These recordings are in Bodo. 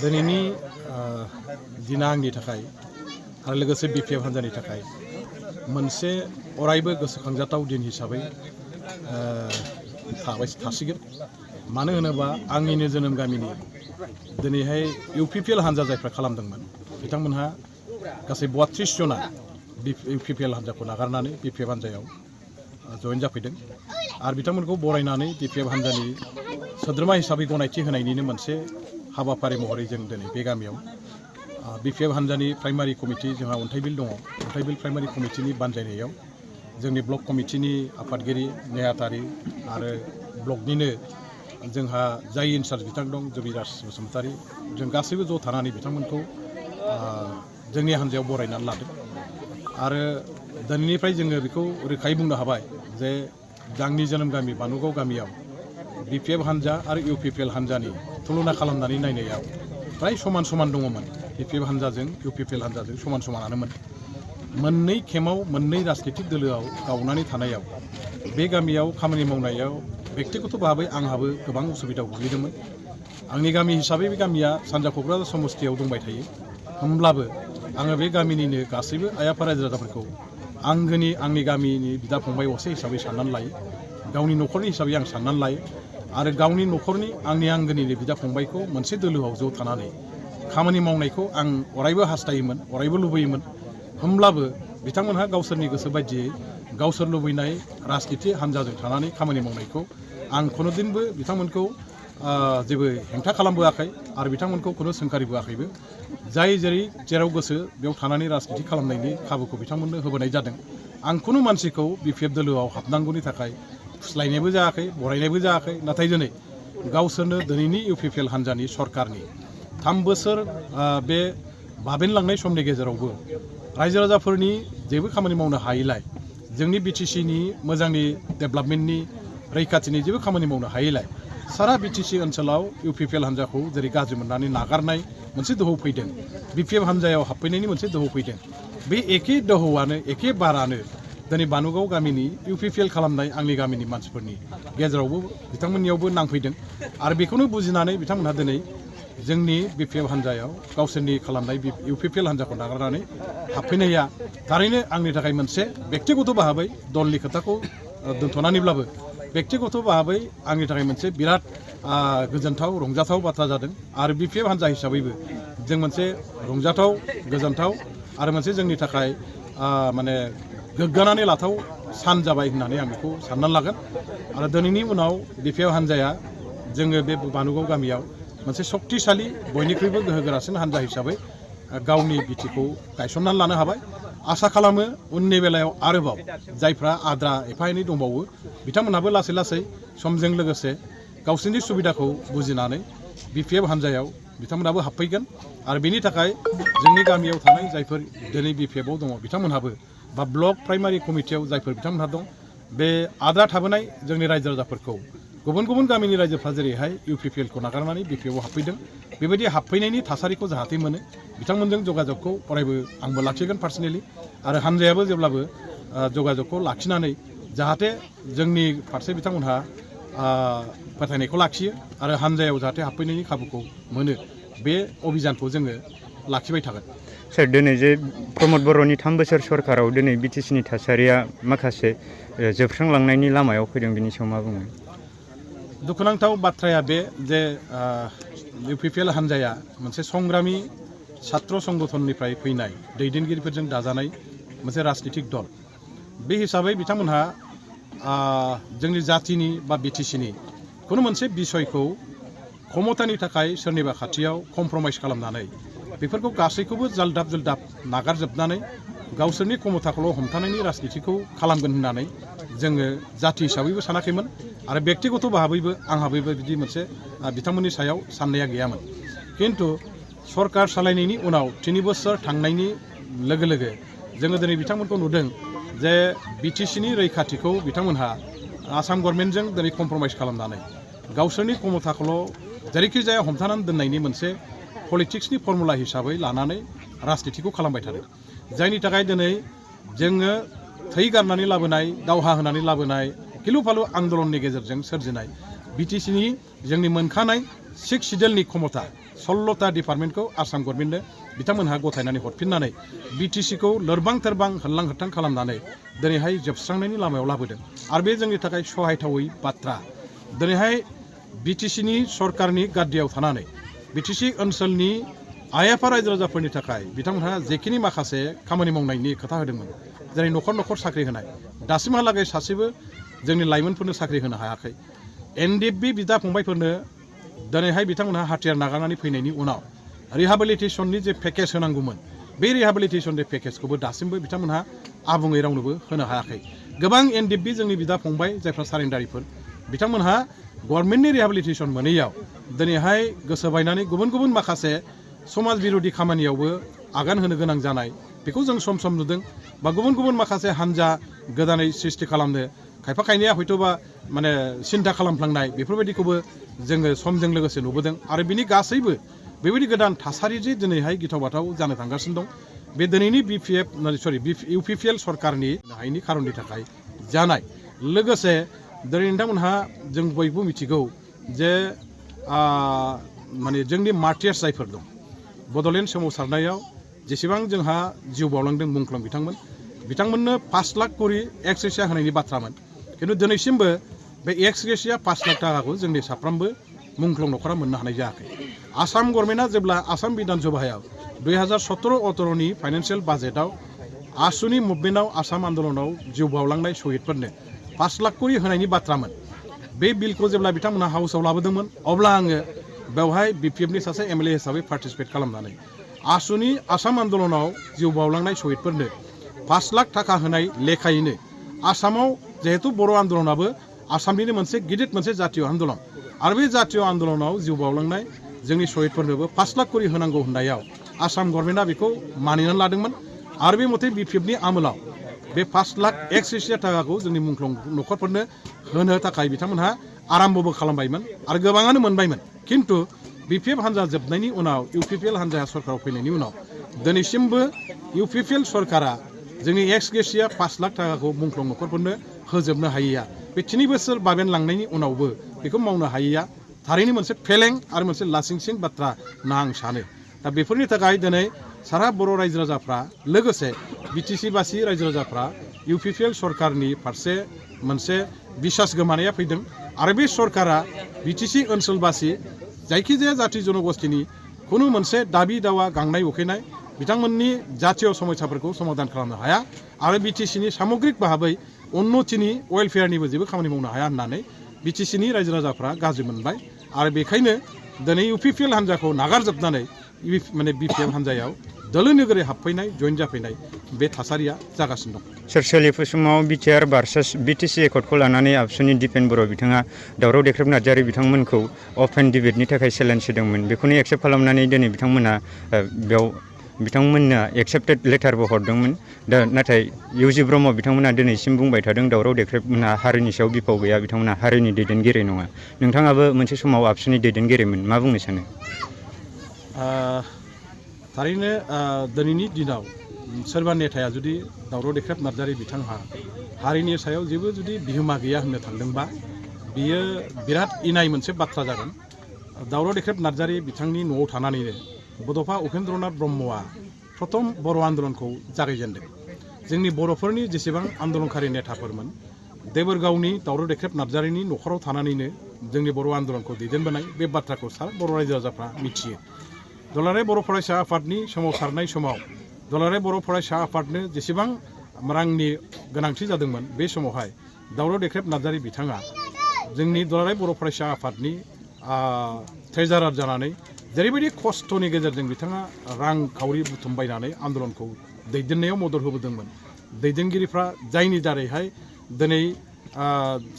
दिनैनि दिना आंनि थाखाय आरो लोगोसे बिपिएफ हान्जानि थाखाय मोनसे अरायबो गोसोखांजाथाव दिन हिसाबै थासिगोन। मानो होनोबा आंनिनो जोनोम गामिनि दिनैहाय इउपिपिएल हान्जा जायफ्रा खालामदोंमोन बिथांमोनहा गासै 32 जना इउपिपिएल हान्जाखौ नागारनानै बिपिएफ हान्जायाव जयेन जाफैदों आरो बिथांमोनखौ बरायनानै बिपिएफ हान्जानि सोद्रोमा हिसाबै गनायथि होनायनिनो मोनसे हाबाफारि महरै जों दिनै बे गामियाव बिपिएफ हान्जानि प्राइमारि कमिटि जोंहा अन्थाइ बिल दङ। अन्थाइ बिल प्राइमारि कमिटिनि बानजायनायाव जोंनि ब्लक कमिटिनि आफादगिरि नेहाथारि आरो ब्लकनिनो जोंहा जाय इनचार्ज बिथां दं जबिराज बसुमतारी जों गासैबो ज' थानानै बिथांमोनखौ जोंनि हान्जायाव बरायनानै लादों आरो दिनैनिफ्राय जोङो बेखौ रोखायै बुंनो हाबाय जे आंनि जोनोम गामि बानुगाव गामियाव बिपिएफ हान्जा आरो इउपिपिएल हान्जानि तुलना खालामनानै नायनायाव फ्राय समान समान दङमोन। बिपिएफ हान्जाजों इउपिपिएल हान्जाजों समान समानानोमोन। मोननै खेमाव मोननै राजनितिक दोलोआव गावनानै थानायाव बे गामियाव खामानि मावनायाव बेक्तिगत भाबै आंहाबो गोबां उसुबिदा गोग्लैदोंमोन। आंनि गामि हिसाबै बे गामिया सानजा क'क्राझार समस्तियाव दंबाय थायो। होमब्लाबो आङो बे गामिनिनो गासैबो आइ आफा रायजो राजाफोरखौ आंनि गामिनि बिदा फंबाय असे हिसाबै साननानै लायो। गावनि न'खरनि हिसाबै आं साननानै लायो आरो गावनि न'खरनि आंनि आंगोनिनो बिदा फंबायखौ मोनसे दोलोआव ज' थानानै खामानि मावनायखौ आं अरायबो हास्थायोमोन, अरायबो लुबैयोमोन। होमब्लाबो बिथांमोनहा गावसोरनि गोसो बायदियै गावसोर लुबैनाय राजनिति हान्जाजों थानानै खामानि मावनायखौ आं खुनुदिनबो बिथांमोनखौ जेबो हेंथा खालामबोआखै आरो बिथांमोनखौ खुनु सोंखारिबोआखैबो। जाय जेराव गोसो बेयाव थानानै राजनिति खालामनायनि खाबुखौ बिथांमोननो होबोनाय जादों। आं खुनु मानसिखौ बिपिएफ दोलोआव हाबनांगौनि थाखाय फुस्लायनायबो जायाखै, बरायनायबो जायाखै। नाथाय गावसोरनो दिनैनि इउपिपिएल हान्जानि सरकारनि 3 बोसोर बे बाबेनलांनाय समनि गेजेरावबो रायजो राजाफोरनि जेबो खामानि मावनो हायैलाय, जोंनि बिटिसिनि मोजांनि डेभेलपमेन्टनि रैखाथिनि जेबो खामानि मावनो हायैलाय सारा बिटिसि ओनसोलाव इउपिपिएल हान्जाखौ जेरै गाज्रि मोननानै नागारनाय मोनसे दोहौ फैदों, बिपिएफ हान्जायाव हाबफैनायनि मोनसे दोहौ फैदों। बे एखे दोहौआनो एखे बारानो दिनै बानुगाव गामिनि इउपिपिएल खालामनाय आंनि गामिनि मानसिफोरनि गेजेरावबो बिथांमोननियावबो नांफैदों आरो बेखौनो बुजिनानै बिथांमोनहा दिनै जोंनि बिपिएफ हान्जायाव गावसोरनि खालामनाय इउपिपिएल हान्जाखौ नागारनानै हाबफैनाया थारैनो आंनि थाखाय मोनसे बेक्तिगत भाबै दलनि खोथाखौ दोनथ'नानैब्लाबो बेक्तिगत भाबै आंनि थाखाय मोनसे बिराद गोजोनथाव रंजाथाव बाथ्रा जादों आरो बिपिएफ हान्जा हिसाबैबो जों मोनसे रंजाथाव गोजोनथाव आरो मोनसे जोंनि थाखाय माने गोग्गानानै लाथाव सान जाबाय होननानै आं बेखौ साननानै लागोन आरो दिनैनि उनाव बिपिएफ हान्जाया जोङो बे बानुगाव गामियाव मोनसे शक्तिशाली बयनिख्रुइबो गोहोगोरासिन हान्जा हिसाबै गावनि बिटिखौ गायसननानै लानो हाबाय। आसा खालामो उननि बेलायाव आरोबाव जायफ्रा आद्रा एफा एनै दंबावो बिथांमोनहाबो लासै लासै समजों लोगोसे गावसोरनि सुबिदाखौ बुजिनानै बिपिएफ हान्जायाव बिथांमोनहाबो हाबफैगोन आरो बेनि थाखाय जोंनि गामियाव थानाय जायफोर दिनै बिपिएफआव दङ बिथांमोनहाबो बा ब्लक प्राइमारि कमिटियाव जायफोर बिथांमोनहा दं बे आद्रा थाबोनाय जोंनि रायजो राजाफोरखौ गुबुन गुबुन गामिनि रायजोफ्रा जेरैहाय इउपिपिएलखौ नागारनानै बिपिएफआव हाबफैदों बेबायदि हाबफैनायनि थासारिखौ जाहाथे मोनो बिथांमोनजों जगाजगखौ अरायबो आंबो लाखिगोन पार्सनेलि आरो हान्जायाबो जेब्लाबो जगाजगखौ लाखिनानै जाहाथे जोंनि फारसे बिथांमोनहा फोथायनायखौ लाखियो आरो हान्जायाव जाहाथे हाबफैनायनि खाबुखौ मोनो बे अभियानखौ जोङो लाखिबाय थागोन। सार दिनै जे प्रमद बर'नि 3 बोसोर सरकाराव दिनै बिटिसिनि थासारिया माखासे जोबस्रांलांनायनि लामायाव फैदों बिनि सायाव मा बुङो? दुखुनांथाव बाथ्राया बे जे इउपिपिएल हान्जाया मोनसे संग्रामि छात्र संगठननिफ्राय फैनाय दैदेनगिरिफोरजों दाजानाय मोनसे राजनितिक दल। बे हिसाबै बिथांमोनहा जोंनि जातिनि बा बिटिसिनि खुनु मोनसे बिसयखौ क्षमतानि थाखाय सोरनिबा खाथियाव कमप्रमाइस खालामनानै बेफोरखौ गासैखौबो जालदाब जुलदाब नागारजोबनानै गावसोरनि क्षमताखौल' हमथानायनि राजनितिखौ खालामगोन होननानै जोङो जाति हिसाबैबो सानाखैमोन आरो बेक्तिगत भाबैबो आंहाबो बिदि मोनसे बिथांमोननि सायाव साननाया गैयामोन। किन्तु सरकार सालायनायनि उनाव 3 बोसोर थांनायनि लोगो लोगो जोङो दिनै बिथांमोनखौ नुदों जे बिटिसिनि रैखाथिखौ बिथांमोनहा आसाम गभर्नमेन्टजों दिनै कमप्रमाइस खालामनानै गावसोरनि क्षमताखौल' जेरैखि जाया हमथानानै दोननायनि मोनसे पलिटिक्सनि फर्मुला हिसाबै लानानै राजनितिखौ खालामबाय थादों। जायनि थाखाय दिनै जोङो थै गारनानै लाबोनाय दावहा होनानै लाबोनाय गिलु फालु आन्दलननि गेजेरजों सोरजिनाय बिटिसिनि जोंनि मोनखानाय 6 सिडिउलनि क्षमता 16टा डिपार्टमेन्टखौ आसाम गभर्नमेन्टनो बिथांमोनहा गथायनानै हरफिननानै बिटिसिखौ लोरबां थोरबां होरलां होथां खालामनानै दिनैहाय जोबस्रांनायनि लामायाव लाबोदों आरो बे जोंनि थाखाय सहायथावै बाथ्रा दिनैहाय बिटिसिनि सरकारनि गाद्दियाव थानानै बिटिसि ओनसोलनि आइ आफा रायजो राजाफोरनि थाखाय बिथांमोनहा जेखिनि माखासे खामानि मावनायनि खोथा होदोंमोन जेरै न'खर न'खर साख्रि होनाय दासिमहालागै सासेबो जोंनि लाइमोनफोरनो साख्रि होनो हायाखै एनडिएफबि बिदा फंबायफोरनो दिनैहाय बिथांमोनहा हाथियार नागारनानै फैनायनि उनाव रिहाबिलिटेसननि जे पेकेज होनांगौमोन बे रिहाबिलिटेसननि पेकेजखौबो दासिमबो बिथांमोनहा आबुङै रावनोबो होनो हायाखै गोबां एनडिएफबि जोंनि बिदा फंबाय जायफ्रा सारेन्डारिफोर बिथांमोनहा गभर्नमेन्टनि रिहाबिलिटेसन मोनैयाव दिनैहाय गोसो बायनानै गुबुन गुबुन माखासे समाज बिरोधी खामानियावबो आगान होनो गोनां जानाय बेखौ जों सम सम नुदों बा गुबुन गुबुन माखासे हान्जा गोदानै सृष्टि खालामनो खायफा खायनैया हयथ'बा माने सिन्था खालामफ्लांनाय बेफोरबायदिखौबो जोङो समजों लोगोसे नुबोदों आरो बिनि गासैबो बेबायदि गोदान थासारि जे दिनैहाय गिथाव बाथाव जानो थांगासिनो दं बे दिनैनि इउपिपिएल सरकारनि हायैनि खारननि थाखाय जानाय लोगोसे दिनै नोंथांमोनहा जों बयबो मिथिगौ जे माने जोंनि मार्टियार्स जायफोर दं बड'लेण्ड सोमावसारनायाव जेसेबां जोंहा जिउ बावलांदों मुंख्लं बिथांमोननो 5 लाख करि एक्स ग्रेसिया होनायनि बाथ्रामोन खिन्थु दिनैसिमबो बे एक्स ग्रेसिया 5 लाख थाखाखौ जोंनि साफ्रोमबो मुंख्लं न'खरा मोननो हानाय जायाखै आसाम गभर्नमेन्टआ जेब्ला आसाम बिधान सभायाव 2017-18नि फाइनान्सियेल बाजेटआव आसुनि मुभमेन्टआव आसाम आन्दलनाव जिउ बावलांनाय शहीदफोरनो 5 लाख करि होनायनि बाथ्रामोन बे बिलखौ जेब्ला बिथांमोनहा हाउसआव लाबोदोंमोन अब्ला आङो बेवहाय बिपिएफनि सासे एमएलए हिसाबै पार्टिसिपेट खालामनानै आसुनि आसाम आन्दलनाव जिउ बावलांनाय शहीदफोरनो 5 लाख थाखा होनाय लेखायैनो आसामाव जिहेतु बर' आन्दलनाबो आसामनिनो मोनसे गिदिर मोनसे जातीय आन्दलन आरो बे जातीय आन्दलनाव जिउ बावलांनाय जोंनि शहीदफोरनोबो 5 लाख करि होनांगौ होननायाव आसाम गभर्नमेन्टआ बेखौ मानिनानै लादोंमोन आरो बे मथे बिपिएफनि आमोलाव बे 5 लाख एक्स ग्रेसिया थाखाखौ जोंनि मुंख्लं न'खरफोरनो होनो थाखाय बिथांमोनहा आराम्भबो खालामबायमोन आरो गोबाङानो मोनबायमोन खिन्थु बिपिएफ हान्जा जोबनायनि उनाव इउपिपिएल हान्जाया सरकाराव फैनायनि उनाव दिनैसिमबो इउपिपिएल सरकारा जोंनि एक्स ग्रेसिया 5 लाख थाखाखौ मुंख्लं न'खरफोरनो होजोबनो हायैया बे 3 बोसोर बाबेनलांनायनि उनावबो बेखौ मावनो हायैया थारैनो मोनसे फेलें आरो मोनसे लासिंसिं बाथ्रा होनना आं सानो दा बेफोरनि थाखाय दिनै सारा बर' रायजो राजाफ्रा लोगोसे बिटिसि बासि रायजो राजाफ्रा इउपिपिएल सरकारनि फारसे मोनसे बिसास गोमानाया फैदों आरो बे सरकारा बिटिसि ओनसोलबासि जायखिजाया जाथि जनगोष्ठीनि खुनु मोनसे दाबि दावा गांनाय उखैनाय बिथांमोननि जातीय समस्याफोरखौ समाधान खालामनो हाया आरो बिटिसिनि सामग्रिक भाबै उन्नतिनि वेलफेयारनिबो जेबो खामानि मावनो हाया होननानै बिटिसिनि रायजो राजाफ्रा गाज्रि मोनबाय आरो बेखायनो दिनै इउपिपिएल हान्जाखौ नागारजोबनानै माने बिपिएफ हान्जायाव दोलो नोगोरै हाबफैनाय जइन जाफैनाय बे थासारिया जागासिनो दं सोर सोलिफु समाव बिटिआर भार्सास बिटिसि एकर्डखौ लानानै आबसुनि दिपेन बर' बिथाङा दावराव देख्रेब नार्जारी बिथांमोनखौ अपेन डिबेटनि थाखाय चेलेन्ज होदोंमोन बेखौनो एक्सेप्ट खालामनानै दिनै बिथांमोना बेयाव बिथांमोननो एक्सेप्टेड लेटारबो हरदोंमोन दा नाथाय इउजि ब्रह्म बिथांमोना दिनैसिम बुंबाय थादों दावराव देख्रेबमोनहा हारिनि सायाव बिफाव गैया बिथांमोना हारिनि दैदेनगिरि नङा नोंथाङाबो मोनसे समाव आबसुनि दैदेनगिरिमोन मा बुंनो सानो थारैनो दिनैनि दिनाव सोरबा नेताया जुदि दावराव देख्रेब नार्जारी बिथांहा हारिनि सायाव जेबो जुदि बिहोमा गैया होननो थांदोंबा बियो बिराद इनाय मोनसे बाथ्रा जागोन दावराव देख्रेब नार्जारी बिथांनि न'आव थानानैनो बड'फा उपेन्द्रनाथ ब्रह्मआ प्रथम बर' आन्दलनखौ जागायजेनदों जोंनि बर'फोरनि जेसेबां आन्दलनकारि नेताफोरमोन देबोरगावनि दावराव देख्रेब नार्जारीनि न'खराव थानानैनो जोंनि बर' आन्दलनखौ दैदेनबोनाय बे बाथ्राखौ सारा बर' रायजो राजाफ्रा मिथियो दुलाराय बर' फरायसा आफादनि सोमावसारनाय समाव दुलाराय बर' फरायसा आफादनो जेसेबां रांनि गोनांथि जादोंमोन बे समावहाय दावराव देख्रेब नार्जारी बिथाङा जोंनि दुलाराय बर' फरायसा आफादनि ट्रेजारार जानानै जेरैबायदि खस्थ'नि गेजेरजों बिथाङा रांखावरि बुथुमबायनानै आन्दलनखौ दैदेननायाव मदद होबोदोंमोन दैदेनगिरिफ्रा जायनि दारैहाय दिनै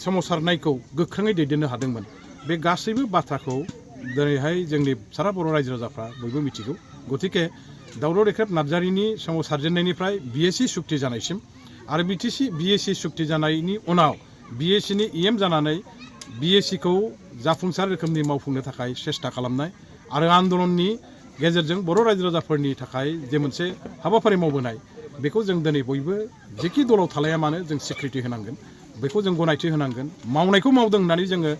सोमावसारनायखौ गोख्रोङै दैदेननो हादोंमोन बे गासैबो बाथ्राखौ दिनैहाय जोंनि सारा बर' रायजो राजाफ्रा बयबो मिथिगौ गतिके दावराव देख्रेब नार्जारीनि सोमावसारजेननायनिफ्राय बिएसि सुक्ति जानायसिम आरो बिएसि सुक्ति जानायनि उनाव बिएसिनि इएम जानानै बिएसिखौ जाफुंसार रोखोमनि मावफुंनो थाखाय सेस्था खालामनाय आरो आन्दलननि गेजेरजों बर' रायजो राजाफोरनि थाखाय जे मोनसे हाबाफारि मावबोनाय बेखौ जों दिनै बयबो जेखि दलाव थालाया मानो जों स्वीकृति होनांगोन बेखौ जों गनायथि होनांगोन मावनायखौ मावदों होननानै जोङो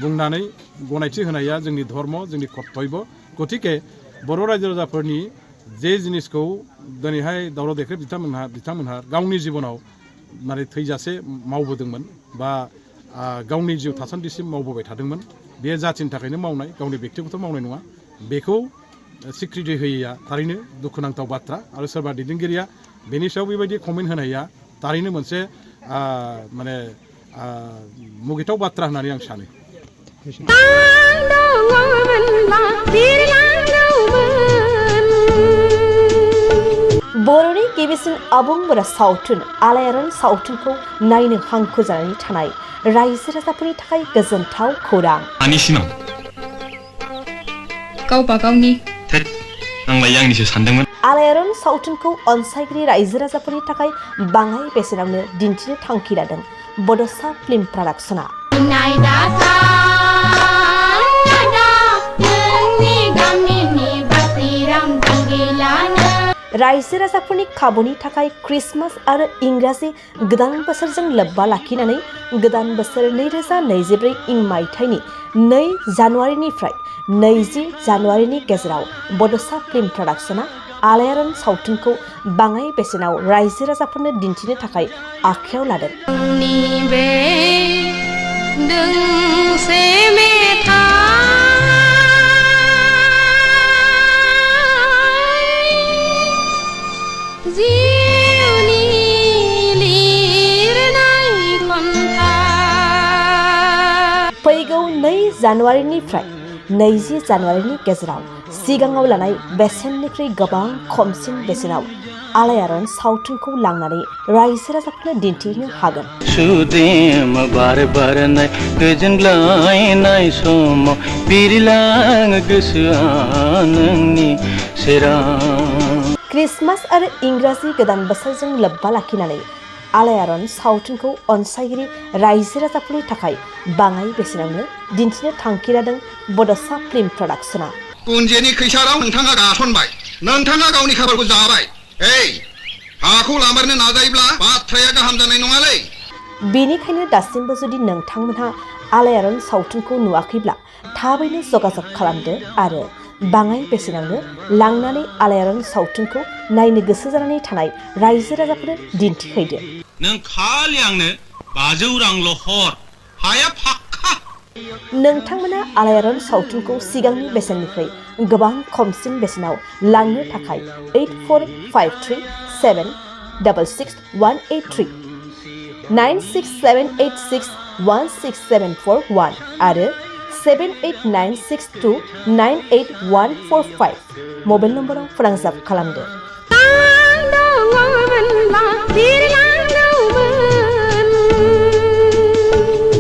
बुंनानै गनायथि होनाया जोंनि धर्म जोंनि कर्तब्य गतिके बर' रायजो राजाफोरनि जे जिनिसखौ दिनैहाय दावराव देख्रेब बिथांमोनहा गावनि जिबनाव माने थैजासे मावबोदोंमोन बा गावनि जिउ थासान्दिसिम मावबोबाय थादोंमोन बे जाथिनि थाखायनो मावनाय गावनि बेक्तिगत मावनाय नङा बेखौ स्वीकृति होयैया थारैनो दुखुनांथाव बाथ्रा आरो सोरबा दैदेनगिरिया बेनि सायाव बेबायदि कमेन्ट होनाया थारैनो मोनसे माने मुगैथाव बाथ्रा होननानै आं सानो बर'नि गिबिसिन आबुं बर' सावथुन आलायारन सावथुनखौ नायनो हांखुर जानानै थानाय रायजो राजाफोरनि थाखाय गोजोनथाव खौरां गावबा गावनि आंलाय आंनिसो सानदोंमोन आलायारन सावथुनखौ अनसायगिरि रायजो राजाफोरनि थाखाय बाङाय बेसेनावनो दिन्थिनो थांखि लादों बड'सा फिल्म प्रडाक्शना रायजो राजाफोरनि खाबुनि थाखाय क्रिसमास आरो इंराजि गोदान बोसोरजों लोब्बा लाखिनानै गोदान बोसोर 2024 इं मायथाइनि 2 जानुवारिनिफ्राय 20 जानुवारिनि गेजेराव बड'सा फिल्म प्रडाक्शना आलायारन सावथुनखौ बाङाय बेसेनाव रायजो राजाफोरनो दिन्थिनो थाखाय आखायाव लादों फैगौ 2 जानुवारिनिफ्राय 20 जानुवारिनि गेजेराव सिगाङाव लानाय बेसेननिख्रुइ गोबां खमसिन बेसेनाव आलायारन सावथुनखौ लांनानै रायजो राजाफोरनो दिन्थिनो हागोन सुदेम बार बारनाय गोजोनग्लायनाय समाव बिरलाङो गोसोआ नोंनि सेराव क्रिसमास आरो इंराजि गोदान बोसोरजों लोब्बा लाखिनानै आलायारन सावथुनखौ अनसायगिरि रायजो राजाफोरनि थाखाय बाङाय बेसेनावनो दिन्थिनो थांखि लादों बड'सा फिल्म प्रडाक्शना कुन्जेनि खैसाराव नोंथाङा गासनबाय नोंथाङा गावनि खाफालखौ जाबाय हाखौ लामारनो नाजायोब्ला बाथ्राया गाहाम जानाय नङालै बेनिखायनो दासिमबो जुदि नोंथांमोनहा आलायारन सावथुनखौ नुवाखैब्ला थाबैनो जगाजग खालामदो आरो बाङाय बेसेनावनो लांनानै आलायारन सावथुनखौ नायनो गोसो जानानै थानाय रायजो राजाफोरनो दिन्थिहैदो नों खालि आंनो 500 रांल' हर हाया फाक्का नोंथांमोना आलायारन सावथुनखौ सिगांनि बेसेननिफ्राय गोबां खमसिन बेसेनाव लांनो थाखाय 84537666183 9678616741 आरो 7896298145 मबाइल नम्बराव फोनांजाब खालामदो